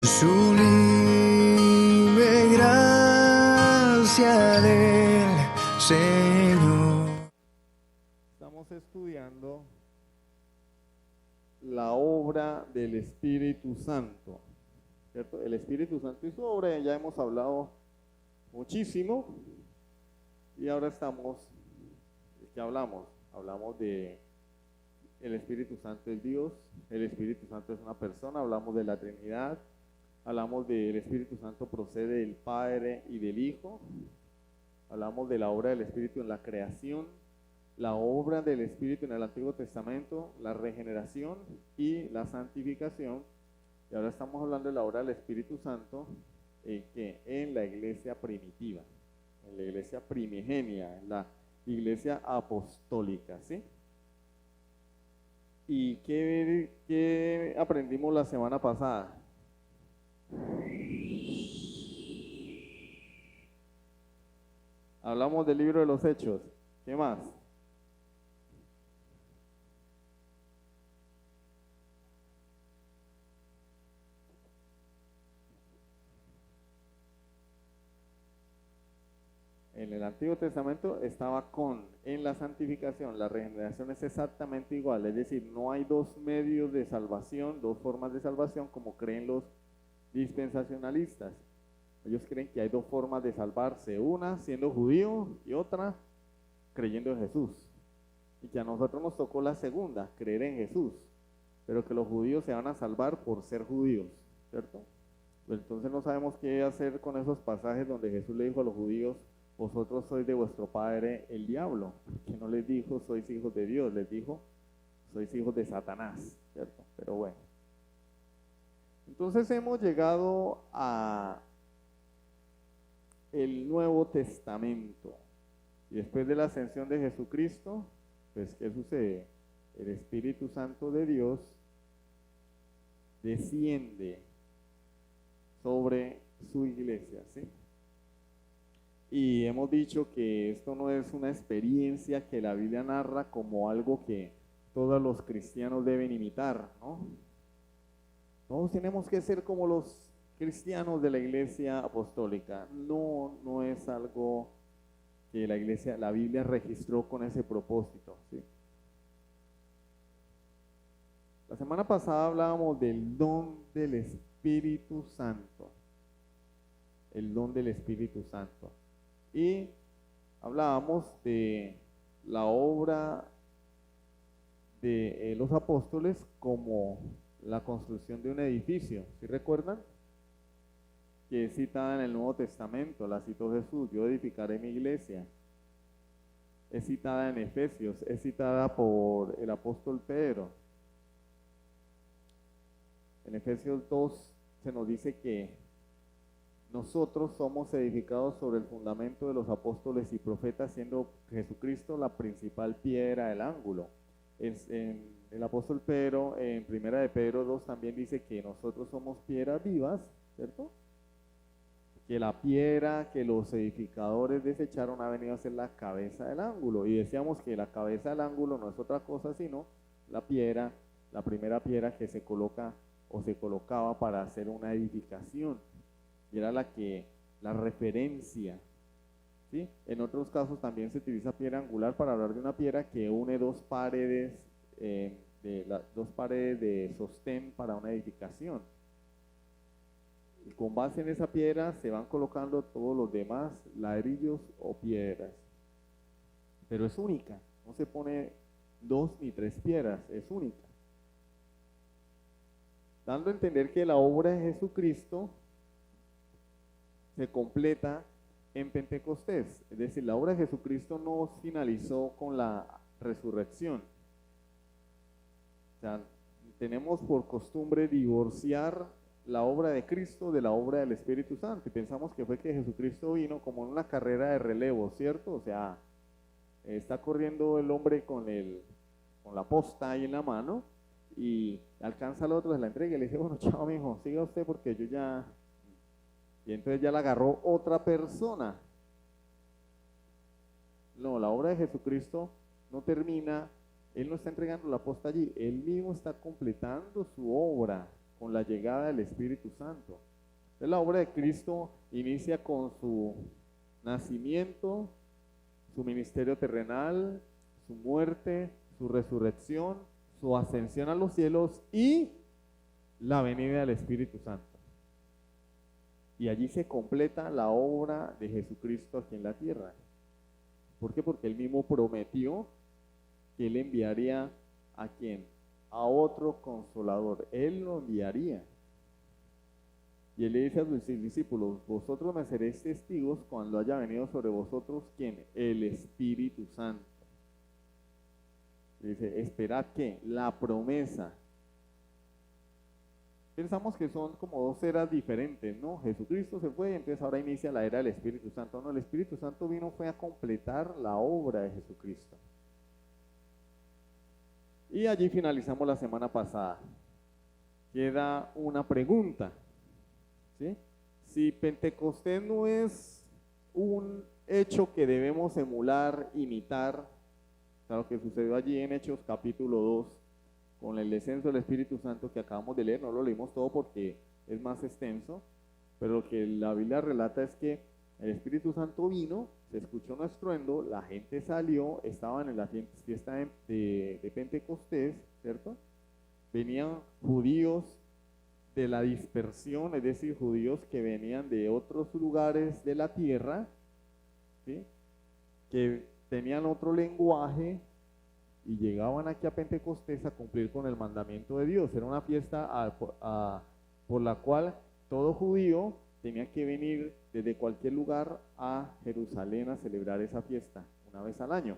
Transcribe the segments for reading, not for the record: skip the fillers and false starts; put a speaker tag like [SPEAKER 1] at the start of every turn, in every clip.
[SPEAKER 1] Sublime gracia del Señor.
[SPEAKER 2] Estamos estudiando la obra del Espíritu Santo, ¿cierto? El Espíritu Santo y su obra, ya hemos hablado muchísimo y ahora ¿de qué hablamos? Hablamos de el Espíritu Santo es Dios, el Espíritu Santo es una persona, hablamos de la Trinidad, hablamos del Espíritu Santo procede del Padre y del Hijo, hablamos de la obra del Espíritu en la creación, la obra del Espíritu en el Antiguo Testamento, la regeneración y la santificación. Y ahora estamos hablando de la obra del Espíritu Santo en la iglesia primitiva, en la iglesia primigenia, en la iglesia apostólica, ¿sí? ¿Y qué aprendimos la semana pasada? Hablamos del libro de los Hechos. ¿Qué más? En el Antiguo Testamento estaba en la santificación, la regeneración es exactamente igual, es decir, no hay dos medios de salvación, dos formas de salvación como creen los dispensacionalistas. Ellos creen que hay dos formas de salvarse, una siendo judío y otra creyendo en Jesús. Y que a nosotros nos tocó la segunda, creer en Jesús, pero que los judíos se van a salvar por ser judíos, ¿cierto? Pues entonces no sabemos qué hacer con esos pasajes donde Jesús le dijo a los judíos, vosotros sois de vuestro padre el diablo, que no les dijo sois hijos de Dios, les dijo sois hijos de Satanás, ¿cierto? Pero bueno. Entonces hemos llegado a el Nuevo Testamento. Y después de la ascensión de Jesucristo, pues ¿qué sucede? El Espíritu Santo de Dios desciende sobre su iglesia, ¿sí? Y hemos dicho que esto no es una experiencia que la Biblia narra como algo que todos los cristianos deben imitar, ¿no? Todos tenemos que ser como los cristianos de la iglesia apostólica. No, no es algo que la Biblia registró con ese propósito, ¿sí? La semana pasada hablábamos del don del Espíritu Santo. El don del Espíritu Santo. Y hablábamos de la obra de los apóstoles como la construcción de un edificio. ¿Sí recuerdan? Que es citada en el Nuevo Testamento, la citó Jesús, yo edificaré mi iglesia. Es citada en Efesios, es citada por el apóstol Pedro. En Efesios 2 se nos dice que nosotros somos edificados sobre el fundamento de los apóstoles y profetas, siendo Jesucristo la principal piedra del ángulo. El apóstol Pedro, en primera de Pedro 2, también dice que nosotros somos piedras vivas, ¿cierto? Que la piedra que los edificadores desecharon ha venido a ser la cabeza del ángulo. Y decíamos que la cabeza del ángulo no es otra cosa sino la piedra, la primera piedra que se coloca o se colocaba para hacer una edificación. Y era la referencia, ¿sí? En otros casos también se utiliza piedra angular para hablar de una piedra que une dos paredes de sostén para una edificación. Y con base en esa piedra se van colocando todos los demás ladrillos o piedras. Pero es única, no se pone dos ni tres piedras, es única. Dando a entender que la obra de Jesucristo se completa en Pentecostés. Es decir, la obra de Jesucristo no finalizó con la resurrección. O sea, tenemos por costumbre divorciar la obra de Cristo de la obra del Espíritu Santo. Y pensamos que fue que Jesucristo vino como en una carrera de relevo, ¿cierto? O sea, está corriendo el hombre con la posta ahí en la mano y alcanza al otro, se la entrega y le dice, bueno, chao, mijo, siga usted porque yo ya... Y entonces ya la agarró otra persona. No, la obra de Jesucristo no termina, Él no está entregando la posta allí, Él mismo está completando su obra. con la llegada del Espíritu Santo. Entonces, la obra de Cristo inicia con su nacimiento, su ministerio terrenal, su muerte, su resurrección, su ascensión a los cielos y la venida del Espíritu Santo. Y allí se completa la obra de Jesucristo aquí en la tierra. ¿Por qué? Porque él mismo prometió que él enviaría ¿a quién? A otro consolador. Él lo enviaría. Y él le dice a sus discípulos, vosotros me seréis testigos cuando haya venido sobre vosotros, ¿quién? El Espíritu Santo. Le dice, esperad que la promesa. Pensamos que son como dos eras diferentes, ¿no? Jesucristo se fue y entonces ahora inicia la era del Espíritu Santo. No, el Espíritu Santo fue a completar la obra de Jesucristo. Y allí finalizamos la semana pasada. Queda una pregunta, ¿sí? Si Pentecostés no es un hecho que debemos emular, imitar, lo que sucedió allí en Hechos capítulo 2, con el descenso del Espíritu Santo que acabamos de leer, no lo leímos todo porque es más extenso, pero lo que la Biblia relata es que el Espíritu Santo vino, se escuchó un estruendo, la gente salió, estaban en la fiesta de Pentecostés, ¿cierto? Venían judíos de la dispersión, es decir, judíos que venían de otros lugares de la tierra, ¿sí? Que tenían otro lenguaje, y llegaban aquí a Pentecostés a cumplir con el mandamiento de Dios. Era una fiesta por la cual todo judío tenía que venir desde cualquier lugar a Jerusalén a celebrar esa fiesta una vez al año.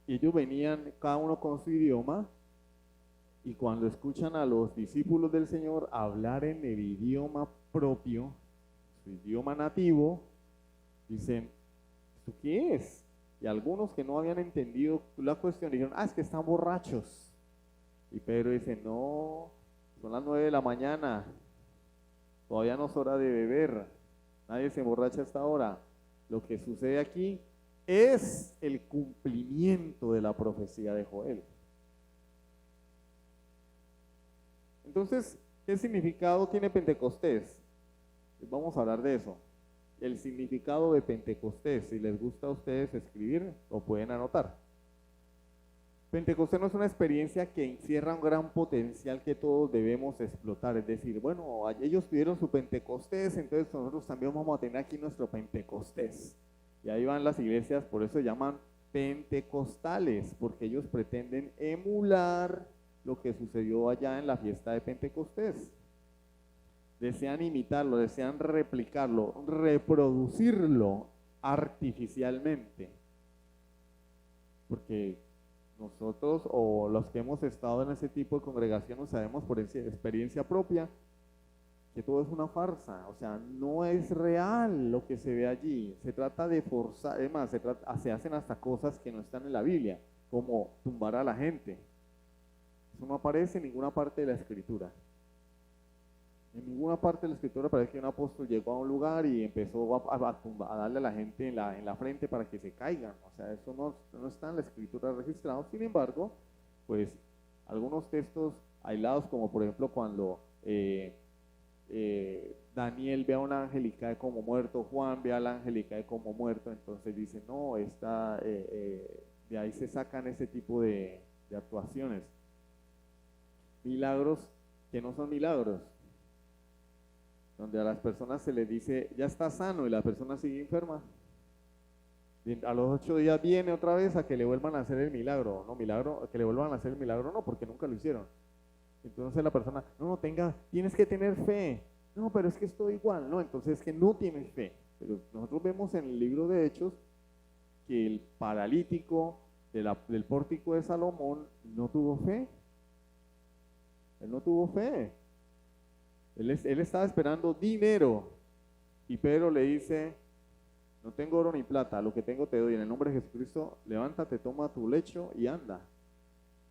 [SPEAKER 2] Y ellos venían cada uno con su idioma, y cuando escuchan a los discípulos del Señor hablar en el idioma propio, su idioma nativo, dicen, ¿esto qué es? Y algunos que no habían entendido la cuestión dijeron, es que están borrachos. Y Pedro dice, no, son las 9 de la mañana, todavía no es hora de beber, nadie se emborracha a esta hora. Lo que sucede aquí es el cumplimiento de la profecía de Joel. Entonces, ¿qué significado tiene Pentecostés? Pues vamos a hablar de eso. El significado de Pentecostés, si les gusta a ustedes escribir, lo pueden anotar. Pentecostés no es una experiencia que encierra un gran potencial que todos debemos explotar, es decir, bueno, ellos tuvieron su Pentecostés, entonces nosotros también vamos a tener aquí nuestro Pentecostés. Y ahí van las iglesias, por eso se llaman pentecostales, porque ellos pretenden emular lo que sucedió allá en la fiesta de Pentecostés. Desean imitarlo, desean replicarlo, reproducirlo artificialmente. Porque nosotros o los que hemos estado en ese tipo de congregaciones sabemos por experiencia propia que todo es una farsa, o sea, no es real lo que se ve allí. Se trata de forzar, además se hacen hasta cosas que no están en la Biblia, como tumbar a la gente. Eso no aparece en ninguna parte de la Escritura. En ninguna parte de la Escritura parece que un apóstol llegó a un lugar y empezó a darle a la gente en la frente para que se caigan. O sea, eso no está en la Escritura registrado. Sin embargo, pues algunos textos aislados, como por ejemplo cuando Daniel ve a un ángel y cae como muerto, Juan ve al ángel y cae como muerto, entonces dice, no, de ahí se sacan ese tipo de actuaciones. Milagros que no son milagros, donde a las personas se les dice, ya está sano, y la persona sigue enferma. Y a los 8 días viene otra vez a que le vuelvan a hacer el milagro. No, que le vuelvan a hacer el milagro no, porque nunca lo hicieron. Entonces la persona, tienes que tener fe. No, pero es que estoy igual. No, entonces es que no tienes fe. Pero nosotros vemos en el libro de Hechos que el paralítico del pórtico de Salomón no tuvo fe. Él no tuvo fe. Él estaba esperando dinero, y Pedro le dice, no tengo oro ni plata, lo que tengo te doy, en el nombre de Jesucristo, levántate, toma tu lecho y anda.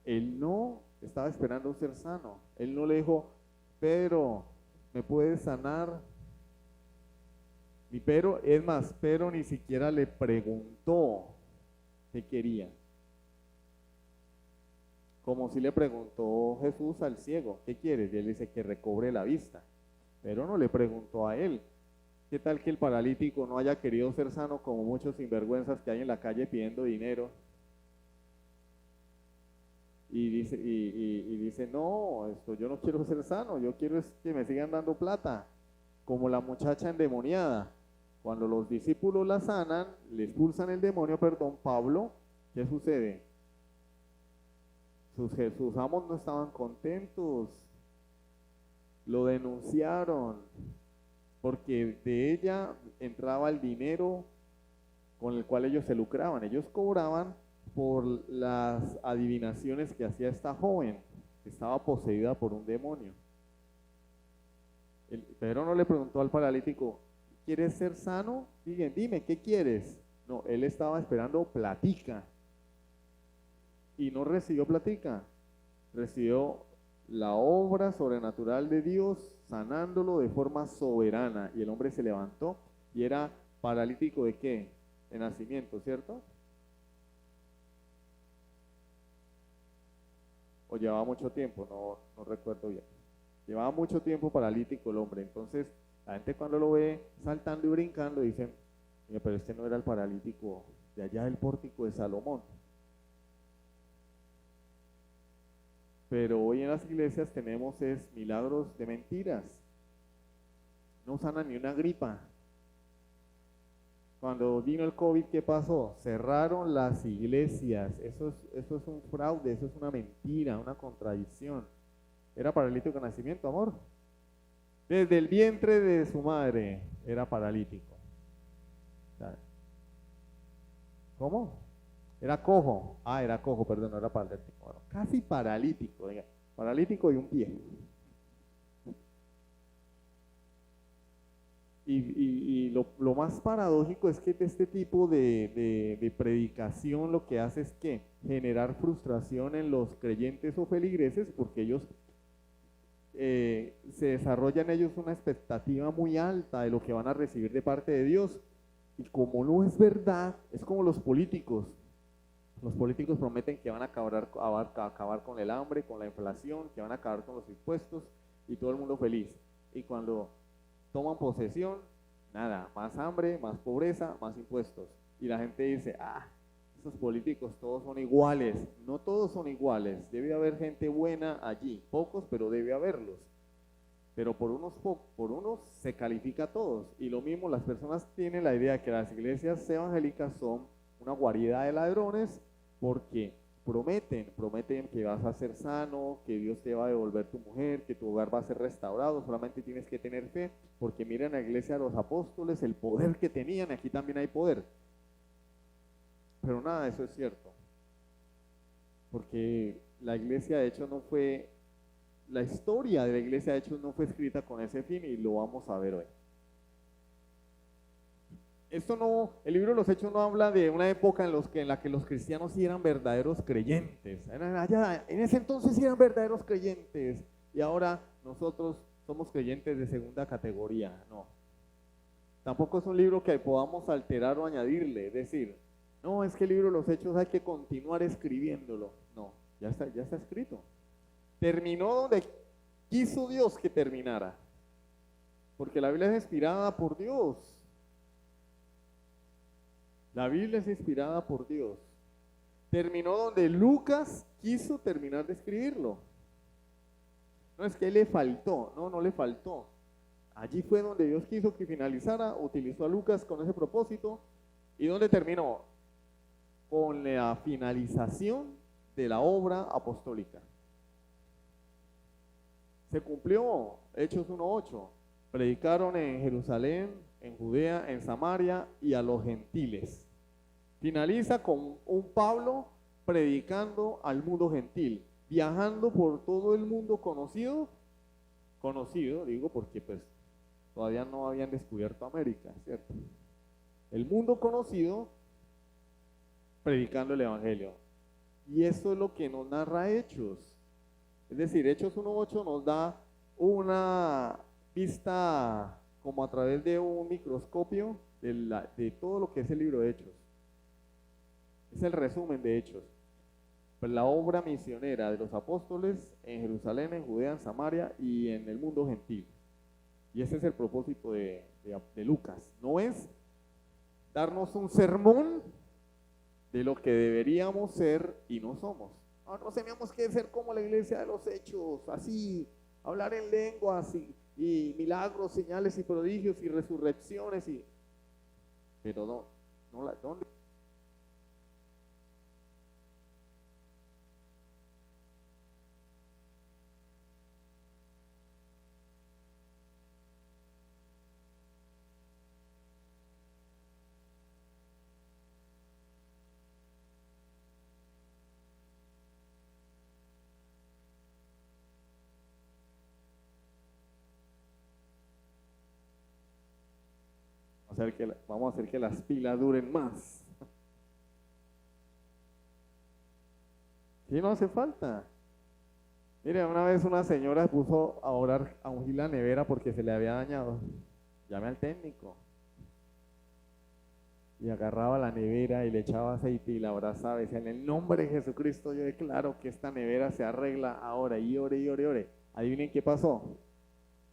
[SPEAKER 2] Él no estaba esperando ser sano. Él no le dijo, Pedro, ¿me puedes sanar? Pedro ni siquiera le preguntó qué quería. Como si le preguntó Jesús al ciego, ¿qué quieres? Y él dice que recobre la vista. Pero no le preguntó a él. ¿Qué tal que el paralítico no haya querido ser sano como muchos sinvergüenzas que hay en la calle pidiendo dinero? Y dice, no, yo no quiero ser sano, yo quiero es que me sigan dando plata. Como la muchacha endemoniada. Cuando los discípulos la sanan, le expulsan el demonio, perdón, Pablo, ¿qué sucede? Sus amos no estaban contentos, lo denunciaron, porque de ella entraba el dinero con el cual ellos se lucraban. Ellos cobraban por las adivinaciones que hacía esta joven, que estaba poseída por un demonio. Pedro no le preguntó al paralítico, ¿quieres ser sano? Dime, ¿qué quieres? No, él estaba esperando platica. Y no recibió platica, recibió la obra sobrenatural de Dios sanándolo de forma soberana. Y el hombre se levantó y era paralítico ¿de qué? De nacimiento, ¿cierto? O llevaba mucho tiempo, no recuerdo bien. Llevaba mucho tiempo paralítico el hombre. Entonces la gente cuando lo ve saltando y brincando dicen, mira, pero este no era el paralítico de allá del pórtico de Salomón. Pero hoy en las iglesias tenemos milagros de mentiras. No sana ni una gripa. Cuando vino el COVID, ¿qué pasó? Cerraron las iglesias. Eso es un fraude, eso es una mentira, una contradicción. Era paralítico de nacimiento, amor. Desde el vientre de su madre era paralítico. ¿Cómo? Era cojo. Era cojo, perdón, no era paralítico. Bueno, casi paralítico, diga. Paralítico y un pie. Y lo más paradójico es que este tipo de predicación lo que hace es que generar frustración en los creyentes o feligreses, porque ellos se desarrolla en ellos una expectativa muy alta de lo que van a recibir de parte de Dios. Y como no es verdad, es como los políticos. Los políticos prometen que van a acabar con el hambre, con la inflación, que van a acabar con los impuestos y todo el mundo feliz. Y cuando toman posesión, nada, más hambre, más pobreza, más impuestos. Y la gente dice, esos políticos todos son iguales. No todos son iguales, debe haber gente buena allí, pocos, pero debe haberlos. Pero por unos se califica a todos. Y lo mismo, las personas tienen la idea de que las iglesias evangélicas son una guarida de ladrones porque prometen que vas a ser sano, que Dios te va a devolver tu mujer, que tu hogar va a ser restaurado, solamente tienes que tener fe, porque miren la iglesia de los apóstoles, el poder que tenían, aquí también hay poder. Pero nada de eso es cierto, porque la iglesia de hecho la historia de la iglesia de hecho no fue escrita con ese fin y lo vamos a ver hoy. El libro de los Hechos no habla de una época en la que los cristianos sí eran verdaderos creyentes. En ese entonces sí eran verdaderos creyentes y ahora nosotros somos creyentes de segunda categoría. No. Tampoco es un libro que podamos alterar o añadirle, es decir, no, es que el libro de los Hechos hay que continuar escribiéndolo. No, ya está escrito. Terminó donde quiso Dios que terminara, porque la Biblia es inspirada por Dios. La Biblia es inspirada por Dios. Terminó donde Lucas quiso terminar de escribirlo. No es que le faltó, no le faltó. Allí fue donde Dios quiso que finalizara, utilizó a Lucas con ese propósito. ¿Y dónde terminó? Con la finalización de la obra apostólica. Se cumplió, Hechos 1:8. Predicaron en Jerusalén, en Judea, en Samaria y a los gentiles. Finaliza con un Pablo predicando al mundo gentil, viajando por todo el mundo conocido, digo porque pues todavía no habían descubierto América, ¿cierto? El mundo conocido predicando el evangelio. Y eso es lo que nos narra Hechos. Es decir, Hechos 1:8 nos da una vista como a través de un microscopio de todo lo que es el libro de Hechos. Es el resumen de Hechos. la obra misionera de los apóstoles en Jerusalén, en Judea, en Samaria y en el mundo gentil. Y ese es el propósito de Lucas. No es darnos un sermón de lo que deberíamos ser y no somos. No tenemos que ser como la iglesia de los hechos, así, hablar en lenguas y milagros, señales y prodigios y resurrecciones. Pero ¿dónde? Vamos a hacer que las pilas duren más. Sí, no hace falta. Mire, una vez una señora se puso a orar, a ungir la nevera porque se le había dañado. Llame al técnico. Y agarraba la nevera y le echaba aceite y la abrazaba. Decía, en el nombre de Jesucristo yo declaro que esta nevera se arregla ahora. Y ore, y ore, y ore. Adivinen qué pasó.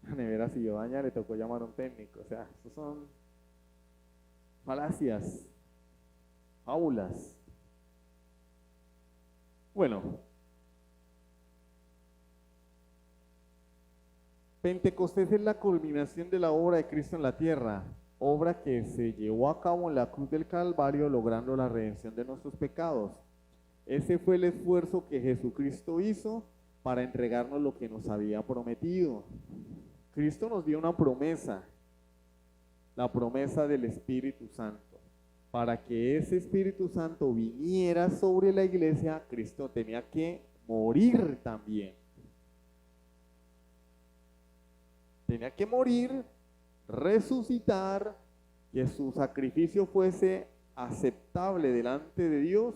[SPEAKER 2] La nevera siguió dañada, le tocó llamar a un técnico. O sea, estos son falacias, fábulas. Bueno, Pentecostés es la culminación de la obra de Cristo en la tierra, obra que se llevó a cabo en la cruz del Calvario, logrando la redención de nuestros pecados. Ese fue el esfuerzo que Jesucristo hizo para entregarnos lo que nos había prometido. Cristo nos dio una promesa, la promesa del Espíritu Santo. Para que ese Espíritu Santo viniera sobre la iglesia, Cristo tenía que morir también. Tenía que morir, resucitar, que su sacrificio fuese aceptable delante de Dios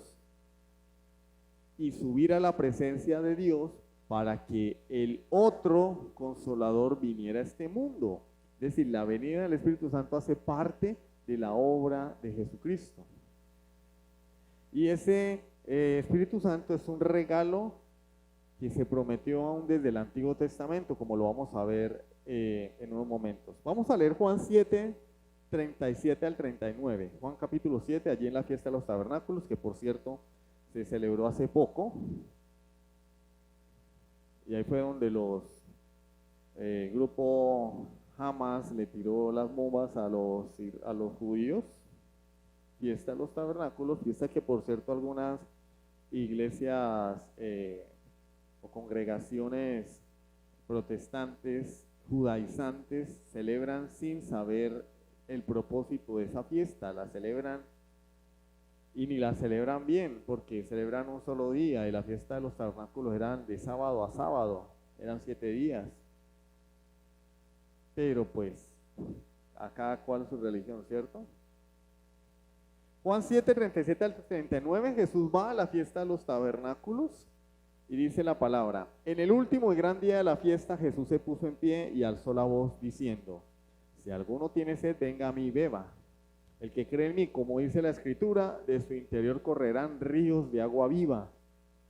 [SPEAKER 2] y subir a la presencia de Dios para que el otro consolador viniera a este mundo. Es decir, la venida del Espíritu Santo hace parte de la obra de Jesucristo. Y ese Espíritu Santo es un regalo que se prometió aún desde el Antiguo Testamento, como lo vamos a ver en unos momentos. Vamos a leer Juan 7, 37 al 39. Juan capítulo 7, allí en la fiesta de los tabernáculos, que por cierto se celebró hace poco. Y ahí fue donde los grupo Hamas le tiró las bombas a los judíos. Fiesta de los tabernáculos, fiesta que por cierto algunas iglesias o congregaciones protestantes, judaizantes, celebran sin saber el propósito de esa fiesta. La celebran y ni la celebran bien, porque celebran un solo día y la fiesta de los tabernáculos eran de sábado a sábado, eran 7 días. Pero pues, a cada cual su religión, ¿cierto? Juan 7, 37 al 39, Jesús va a la fiesta de los tabernáculos y dice la palabra: en el último y gran día de la fiesta, Jesús se puso en pie y alzó la voz diciendo: si alguno tiene sed, venga a mí y beba. El que cree en mí, como dice la Escritura, de su interior correrán ríos de agua viva.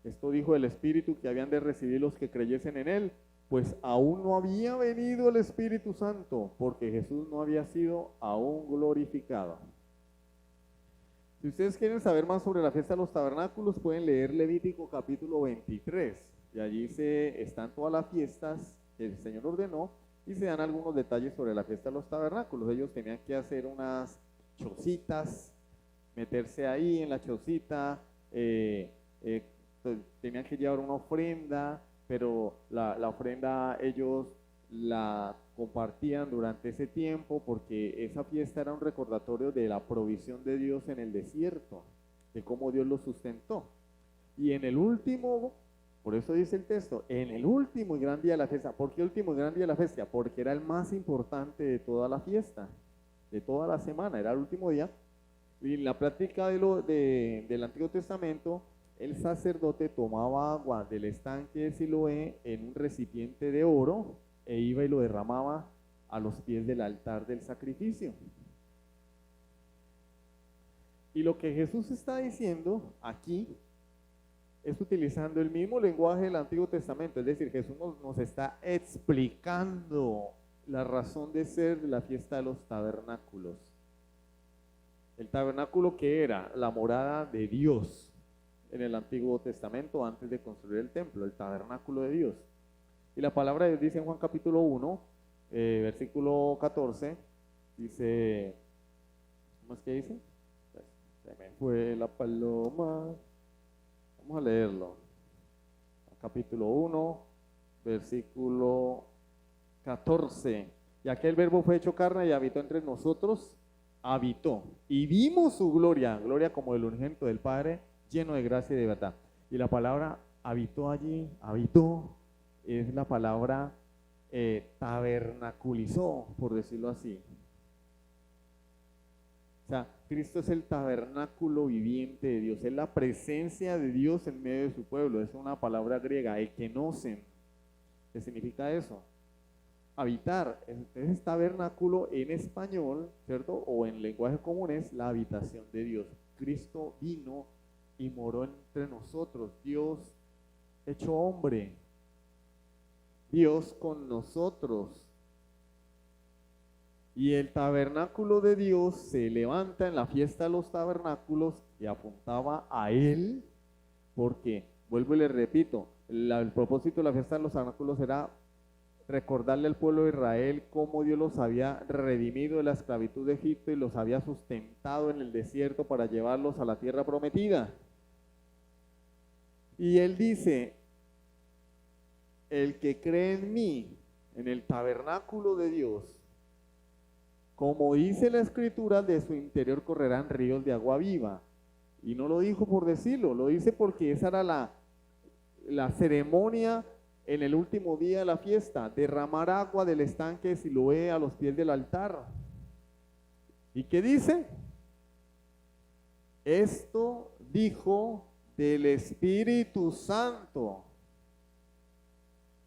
[SPEAKER 2] Esto dijo el Espíritu que habían de recibir los que creyesen en él, pues aún no había venido el Espíritu Santo, porque Jesús no había sido aún glorificado. Si ustedes quieren saber más sobre la fiesta de los tabernáculos, pueden leer Levítico capítulo 23, y allí están todas las fiestas que el Señor ordenó, y se dan algunos detalles sobre la fiesta de los tabernáculos. Ellos tenían que hacer unas chocitas, meterse ahí en la chocita, tenían que llevar una ofrenda, pero la ofrenda ellos la compartían durante ese tiempo, porque esa fiesta era un recordatorio de la provisión de Dios en el desierto, de cómo Dios los sustentó. Y en el último, por eso dice el texto, en el último y gran día de la fiesta. ¿Por qué último y gran día de la fiesta? Porque era el más importante de toda la fiesta, de toda la semana, era el último día. Y en la práctica del Antiguo Testamento, el sacerdote tomaba agua del estanque de Siloé en un recipiente de oro e iba y lo derramaba a los pies del altar del sacrificio. Y lo que Jesús está diciendo aquí es utilizando el mismo lenguaje del Antiguo Testamento, es decir, Jesús nos está explicando la razón de ser de la fiesta de los tabernáculos. El tabernáculo, que era la morada de Dios en el Antiguo Testamento antes de construir el templo, el tabernáculo de Dios. Y la palabra de Dios dice en Juan capítulo 1, versículo 14, dice, ¿cómo es que dice? Se me fue la paloma. Vamos a leerlo. Capítulo 1, versículo 14. Y aquel verbo fue hecho carne y habitó entre nosotros, habitó. Y vimos su gloria, gloria como del unigénito del Padre, lleno de gracia y de verdad. Y la palabra habitó allí, habitó, es la palabra tabernaculizó, por decirlo así. O sea, Cristo es el tabernáculo viviente de Dios, es la presencia de Dios en medio de su pueblo. Es una palabra griega, ekenosen. ¿Qué significa eso? Habitar. Entonces, tabernáculo en español, ¿cierto? O en lenguaje común es la habitación de Dios. Cristo vino y moró entre nosotros. Dios hecho hombre. Dios con nosotros. Y el tabernáculo de Dios se levanta en la fiesta de los tabernáculos y apuntaba a Él, porque, vuelvo y le repito, el propósito de la fiesta de los tabernáculos era recordarle al pueblo de Israel cómo Dios los había redimido de la esclavitud de Egipto y los había sustentado en el desierto para llevarlos a la tierra prometida. Y Él dice, el que cree en mí, en el tabernáculo de Dios, como dice la Escritura, de su interior correrán ríos de agua viva. Y no lo dijo por decirlo, lo dice porque esa era la ceremonia en el último día de la fiesta, derramar agua del estanque de Siloé a los pies del altar. ¿Y qué dice? Esto dijo del Espíritu Santo.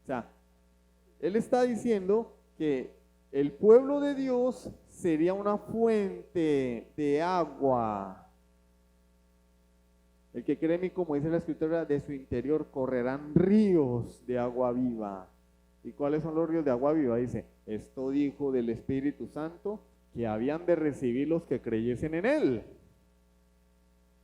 [SPEAKER 2] O sea, él está diciendo que el pueblo de Dios sería una fuente de agua. El que cree en mí, como dice la Escritura, de su interior correrán ríos de agua viva. ¿Y cuáles son los ríos de agua viva? Dice, esto dijo del Espíritu Santo que habían de recibir los que creyesen en Él.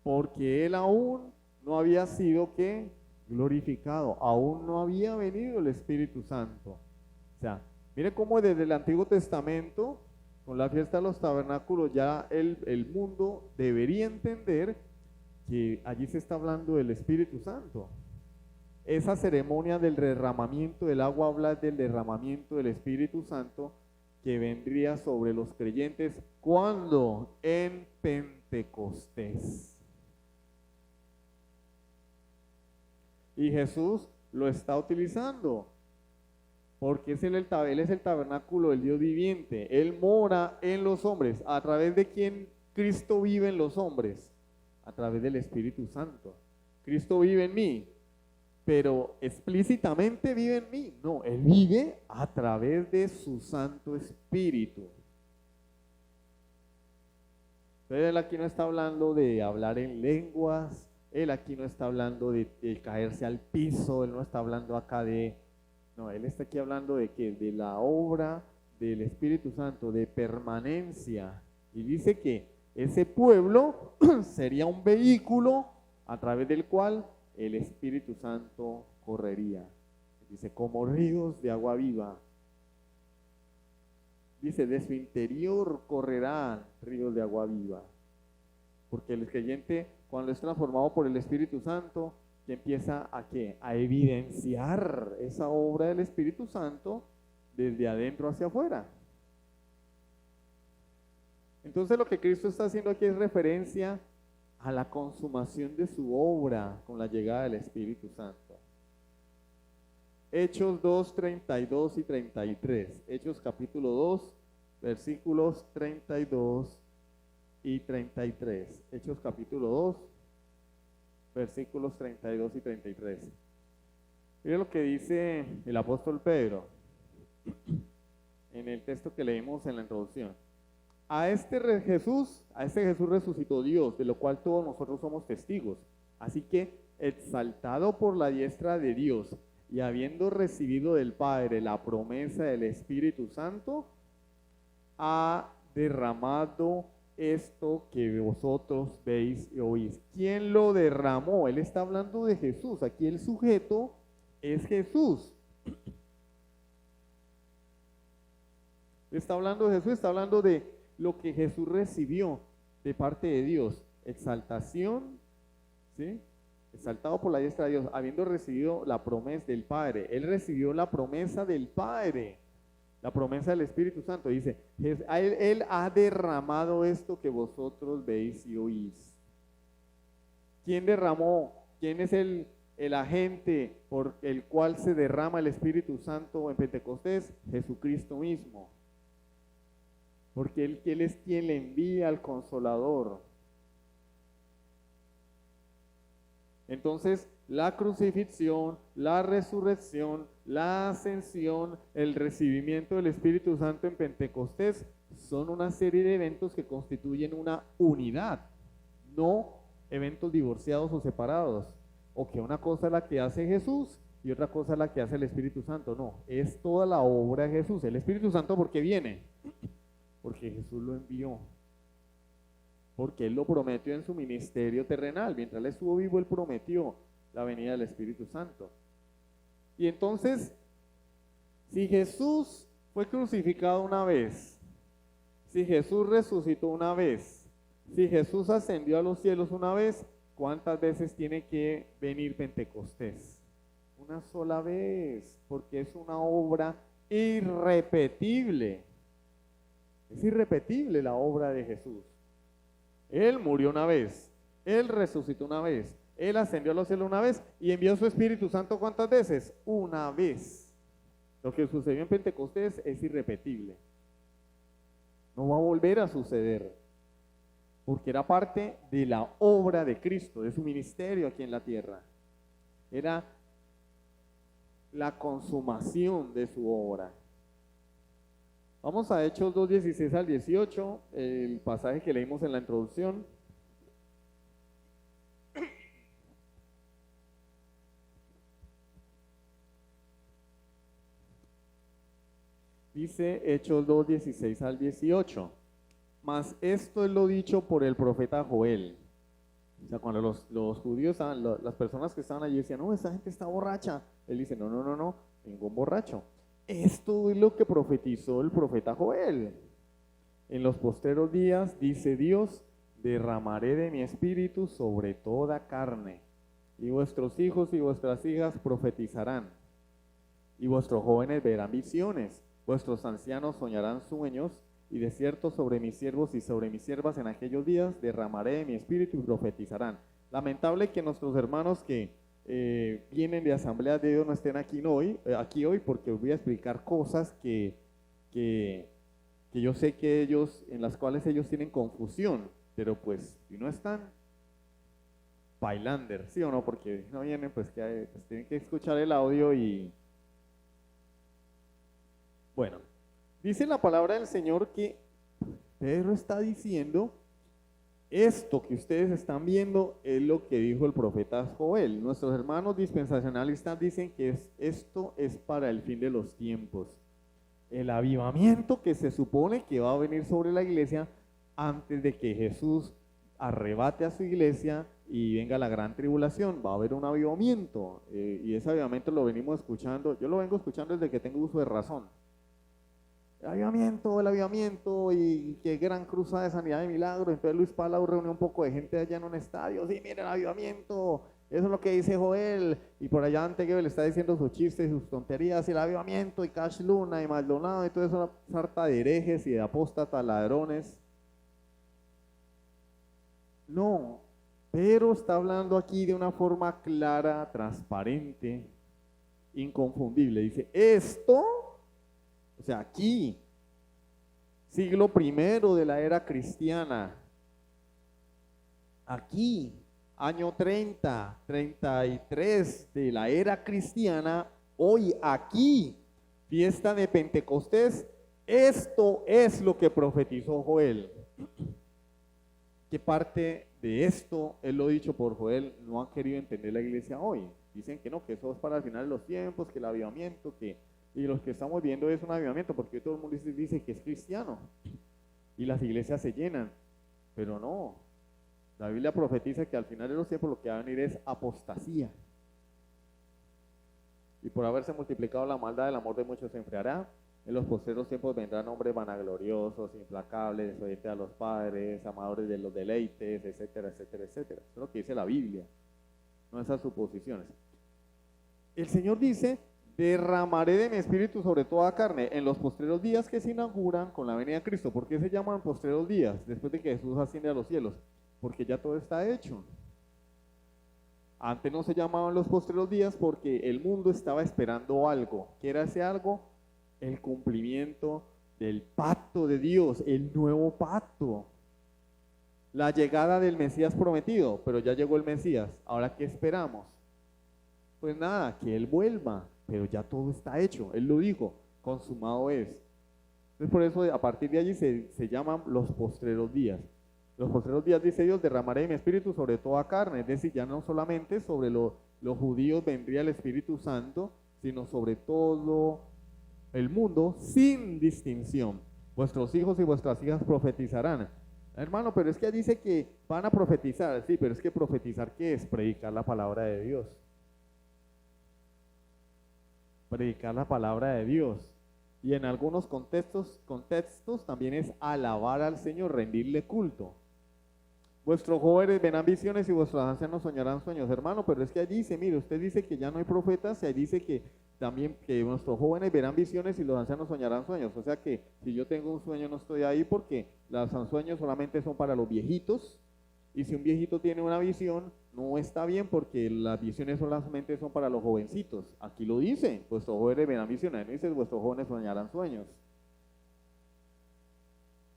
[SPEAKER 2] Porque Él aún no había sido, ¿qué? Glorificado. Aún no había venido el Espíritu Santo. O sea, mire cómo desde el Antiguo Testamento, con la fiesta de los tabernáculos, ya el mundo debería entender que allí se está hablando del Espíritu Santo. Esa ceremonia del derramamiento del agua habla del derramamiento del Espíritu Santo que vendría sobre los creyentes cuando en Pentecostés. Y Jesús lo está utilizando. Porque él es el tabernáculo del Dios viviente. Él mora en los hombres. ¿A través de quién Cristo vive en los hombres? A través del Espíritu Santo. Cristo vive en mí, pero explícitamente vive en mí. No, Él vive a través de su Santo Espíritu. Entonces Él aquí no está hablando de hablar en lenguas. Él aquí no está hablando de caerse al piso. Él no está hablando acá de... No, Él está aquí hablando de que de la obra del Espíritu Santo, de permanencia. Y dice que ese pueblo sería un vehículo a través del cual el Espíritu Santo correría. Dice, como ríos de agua viva. Dice, de su interior correrán ríos de agua viva. Porque el creyente, cuando es transformado por el Espíritu Santo, que empieza a ¿qué? A evidenciar esa obra del Espíritu Santo desde adentro hacia afuera. Entonces lo que Cristo está haciendo aquí es referencia a la consumación de su obra con la llegada del Espíritu Santo. Hechos 2, 32 y 33. Hechos capítulo 2, versículos 32 y 33. Hechos capítulo 2, versículos 32 y 33. Mire lo que dice el apóstol Pedro en el texto que leímos en la introducción. A este Jesús resucitó Dios, de lo cual todos nosotros somos testigos. Así que exaltado por la diestra de Dios y habiendo recibido del Padre la promesa del Espíritu Santo, ha derramado esto que vosotros veis y oís. ¿Quién lo derramó? Él está hablando de Jesús. Aquí el sujeto es Jesús. Está hablando de Jesús, está hablando de lo que Jesús recibió de parte de Dios. Exaltación, ¿sí? Exaltado por la diestra de Dios, habiendo recibido la promesa del Padre. Él recibió la promesa del Padre, la promesa del Espíritu Santo. Dice, él ha derramado esto que vosotros veis y oís. ¿Quién derramó? ¿Quién es el agente por el cual se derrama el Espíritu Santo en Pentecostés? Jesucristo mismo. Porque él es quien le envía al Consolador. Entonces, la crucifixión, la resurrección, la ascensión, el recibimiento del Espíritu Santo en Pentecostés son una serie de eventos que constituyen una unidad, no eventos divorciados o separados, o que una cosa es la que hace Jesús y otra cosa es la que hace el Espíritu Santo. No, es toda la obra de Jesús. El Espíritu Santo, ¿por qué viene? Porque Jesús lo envió. Porque Él lo prometió en su ministerio terrenal. Mientras Él estuvo vivo, Él prometió la venida del Espíritu Santo. Y entonces, si Jesús fue crucificado una vez, si Jesús resucitó una vez, si Jesús ascendió a los cielos una vez, ¿cuántas veces tiene que venir Pentecostés? Una sola vez, porque es una obra irrepetible. Es irrepetible la obra de Jesús. Él murió una vez, Él resucitó una vez, Él ascendió a los cielos una vez y envió su Espíritu Santo ¿cuántas veces? Una vez. Lo que sucedió en Pentecostés es irrepetible. No va a volver a suceder, porque era parte de la obra de Cristo, de su ministerio aquí en la tierra. Era la consumación de su obra. Vamos a Hechos 2, 16 al 18, el pasaje que leímos en la introducción. Dice Hechos 2, 16 al 18. Mas esto es lo dicho por el profeta Joel. O sea, cuando los judíos, las personas que estaban allí decían, no, esta gente está borracha. Él dice, no, ningún borracho. Esto es lo que profetizó el profeta Joel. En los postreros días, dice Dios, derramaré de mi espíritu sobre toda carne, y vuestros hijos y vuestras hijas profetizarán, y vuestros jóvenes verán visiones, vuestros ancianos soñarán sueños, y de cierto sobre mis siervos y sobre mis siervas en aquellos días derramaré de mi espíritu y profetizarán. Lamentable que nuestros hermanos que vienen de Asambleas de Dios no estén aquí hoy, porque os voy a explicar cosas que yo sé que en las cuales ellos tienen confusión, pero pues si no están, bailander, ¿sí o no? Porque no vienen, pues tienen que escuchar el audio y bueno, dice la palabra del Señor que Pedro está diciendo, esto que ustedes están viendo es lo que dijo el profeta Joel. Nuestros hermanos dispensacionalistas dicen que esto es para el fin de los tiempos. El avivamiento que se supone que va a venir sobre la iglesia antes de que Jesús arrebate a su iglesia y venga la gran tribulación. Va a haber un avivamiento y ese avivamiento lo venimos escuchando. Yo lo vengo escuchando desde que tengo uso de razón. El avivamiento y qué gran cruzada de sanidad de milagros. Entonces Luis Palau reunió un poco de gente allá en un estadio. Sí, miren, el avivamiento, eso es lo que dice Joel. Y por allá Antegueo le está diciendo sus chistes y sus tonterías. Y el avivamiento y Cash Luna y Maldonado y todo eso, una sarta de herejes y de apóstatas, ladrones. No, pero está hablando aquí de una forma clara, transparente, inconfundible. Dice, esto... O sea, aquí, siglo primero de la era cristiana, aquí, año 30, 33 de la era cristiana, hoy aquí, fiesta de Pentecostés, esto es lo que profetizó Joel. ¿Qué parte de esto, él lo dicho por Joel, no han querido entender la iglesia hoy. Dicen que no, que eso es para el final de los tiempos, que el avivamiento, y los que estamos viendo es un avivamiento, porque todo el mundo dice que es cristiano, y las iglesias se llenan, pero no. La Biblia profetiza que al final de los tiempos lo que va a venir es apostasía. Y por haberse multiplicado la maldad, el amor de muchos se enfriará. En los postreros tiempos vendrán hombres vanagloriosos, implacables, desobedientes a los padres, amadores de los deleites, etcétera, etcétera, etcétera. Eso es lo que dice la Biblia, no esas suposiciones. El Señor dice, derramaré de mi espíritu sobre toda carne en los postreros días que se inauguran con la venida de Cristo. ¿Por qué se llaman postreros días después de que Jesús asciende a los cielos? Porque ya todo está hecho. Antes no se llamaban los postreros días porque el mundo estaba esperando algo. ¿Qué era ese algo? El cumplimiento del pacto de Dios, el nuevo pacto. La llegada del Mesías prometido, pero ya llegó el Mesías. ¿Ahora qué esperamos? Pues nada, que Él vuelva, pero ya todo está hecho. Él lo dijo, consumado es. Entonces por eso a partir de allí se llaman los postreros días. Los postreros días, dice Dios, derramaré mi espíritu sobre toda carne. Es decir, ya no solamente sobre los judíos vendría el Espíritu Santo, sino sobre todo el mundo sin distinción. Vuestros hijos y vuestras hijas profetizarán. Hermano, pero es que dice que van a profetizar. Sí, pero es que profetizar, ¿qué es? Predicar la palabra de Dios. Predicar la palabra de Dios. Y en algunos contextos también es alabar al Señor, rendirle culto. Vuestros jóvenes verán visiones y vuestros ancianos soñarán sueños. Hermano, pero es que allí dice, mire, usted dice que ya no hay profetas y ahí dice que también que nuestros jóvenes verán visiones y los ancianos soñarán sueños. O sea que si yo tengo un sueño no estoy ahí porque los sueños solamente son para los viejitos. Y si un viejito tiene una visión, no está bien porque las visiones solamente son para los jovencitos. Aquí lo dice, vuestros jóvenes verán visiones. No dice, vuestros jóvenes soñarán sueños.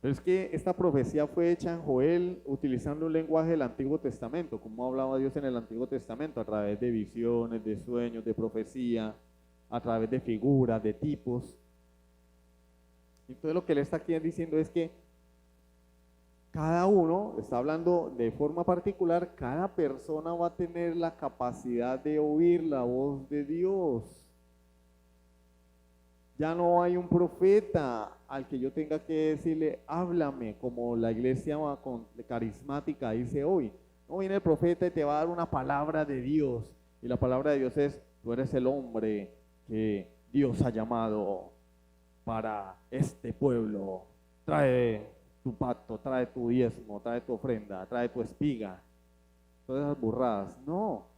[SPEAKER 2] Pero es que esta profecía fue hecha en Joel utilizando un lenguaje del Antiguo Testamento, como hablaba Dios en el Antiguo Testamento, a través de visiones, de sueños, de profecía, a través de figuras, de tipos. Entonces lo que él está aquí diciendo es que cada uno, está hablando de forma particular, cada persona va a tener la capacidad de oír la voz de Dios. Ya no hay un profeta al que yo tenga que decirle, háblame, como la iglesia carismática dice hoy. No viene el profeta y te va a dar una palabra de Dios. Y la palabra de Dios es, tú eres el hombre que Dios ha llamado para este pueblo. Trae tu pacto, trae tu diezmo, trae tu ofrenda, trae tu espiga. Todas esas burradas. No.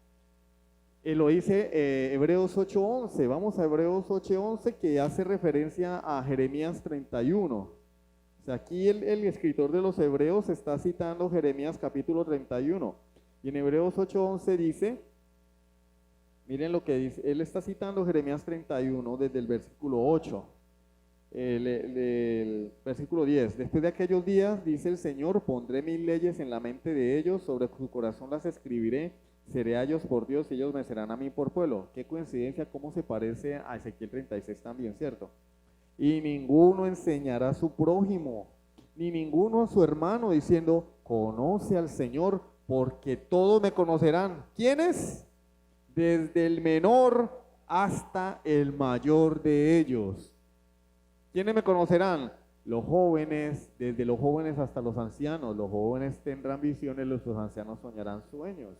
[SPEAKER 2] Lo dice Hebreos 8:11. Vamos a Hebreos 8:11 que hace referencia a Jeremías 31. O sea, aquí el escritor de los Hebreos está citando Jeremías capítulo 31. Y en Hebreos 8:11 dice, miren lo que dice, él está citando Jeremías 31 desde el versículo 8. El versículo 10. Después de aquellos días, dice el Señor, pondré mis leyes en la mente de ellos, sobre su corazón las escribiré. Seré a ellos por Dios y ellos me serán a mí por pueblo. Qué coincidencia, cómo se parece a Ezequiel 36 también, ¿cierto? Y ninguno enseñará a su prójimo, ni ninguno a su hermano, diciendo, conoce al Señor, porque todos me conocerán. ¿Quiénes? Desde el menor hasta el mayor de ellos. ¿Quiénes me conocerán? Los jóvenes, desde los jóvenes hasta los ancianos. Los jóvenes tendrán visiones, los ancianos soñarán sueños.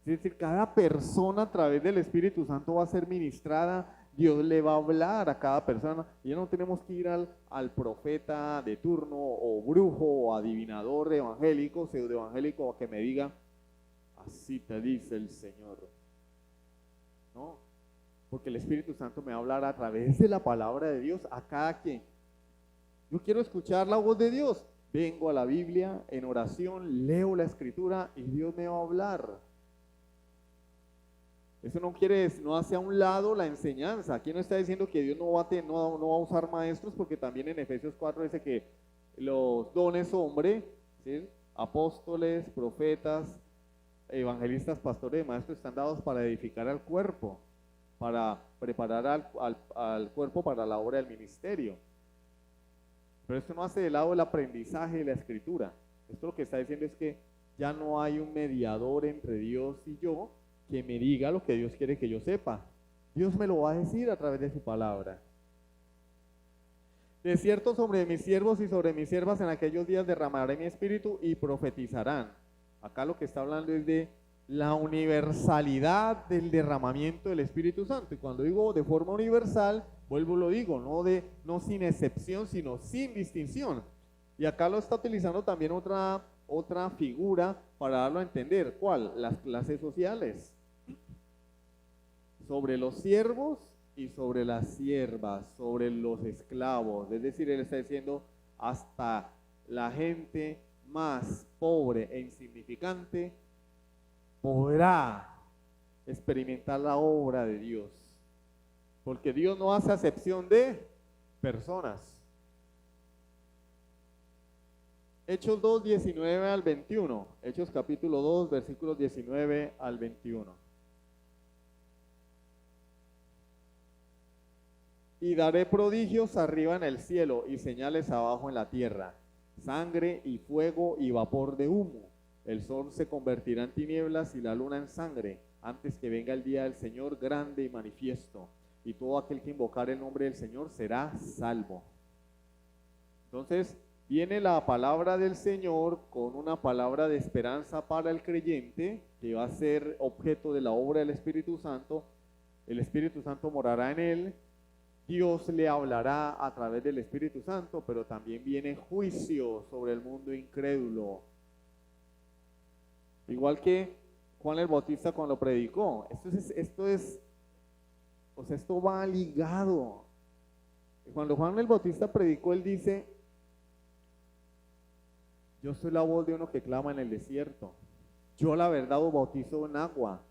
[SPEAKER 2] Es decir, cada persona a través del Espíritu Santo va a ser ministrada, Dios le va a hablar a cada persona, y ya no tenemos que ir al profeta de turno, o brujo, o adivinador evangélico, pseudoevangélico, a que me diga, así te dice el Señor. No, porque el Espíritu Santo me va a hablar a través de la palabra de Dios a cada quien. Yo quiero escuchar la voz de Dios, vengo a la Biblia en oración, leo la Escritura y Dios me va a hablar. Eso no hace a un lado la enseñanza. Aquí no está diciendo que Dios no va a usar maestros, porque también en Efesios 4 dice que los dones hombre, ¿sí? Apóstoles, profetas, evangelistas, pastores y maestros están dados para edificar al cuerpo, para preparar al cuerpo para la obra del ministerio. Pero esto no hace de lado el aprendizaje de la Escritura. Esto lo que está diciendo es que ya no hay un mediador entre Dios y yo que me diga lo que Dios quiere que yo sepa. Dios me lo va a decir a través de su palabra. De cierto, sobre mis siervos y sobre mis siervas en aquellos días derramaré mi espíritu y profetizarán. Acá lo que está hablando es de la universalidad del derramamiento del Espíritu Santo. Y cuando digo de forma universal, vuelvo y lo digo, no sin excepción, sino sin distinción. Y acá lo está utilizando también otra figura para darlo a entender. ¿Cuál? Las clases sociales. Sobre los siervos y sobre las siervas, sobre los esclavos. Es decir, él está diciendo hasta la gente más pobre e insignificante podrá experimentar la obra de Dios. Porque Dios no hace acepción de personas. Hechos 2, 19 al 21. Hechos capítulo 2, versículos 19 al 21. Y daré prodigios arriba en el cielo y señales abajo en la tierra, sangre y fuego y vapor de humo. El sol se convertirá en tinieblas y la luna en sangre, antes que venga el día del Señor grande y manifiesto. Y todo aquel que invocar el nombre del Señor será salvo. Entonces, viene la palabra del Señor con una palabra de esperanza para el creyente, que va a ser objeto de la obra del Espíritu Santo. El Espíritu Santo morará en él. Dios le hablará a través del Espíritu Santo, pero también viene juicio sobre el mundo incrédulo. Igual que Juan el Bautista cuando predicó. Esto va ligado. Cuando Juan el Bautista predicó, él dice: yo soy la voz de uno que clama en el desierto. Yo la verdad os bautizo en agua,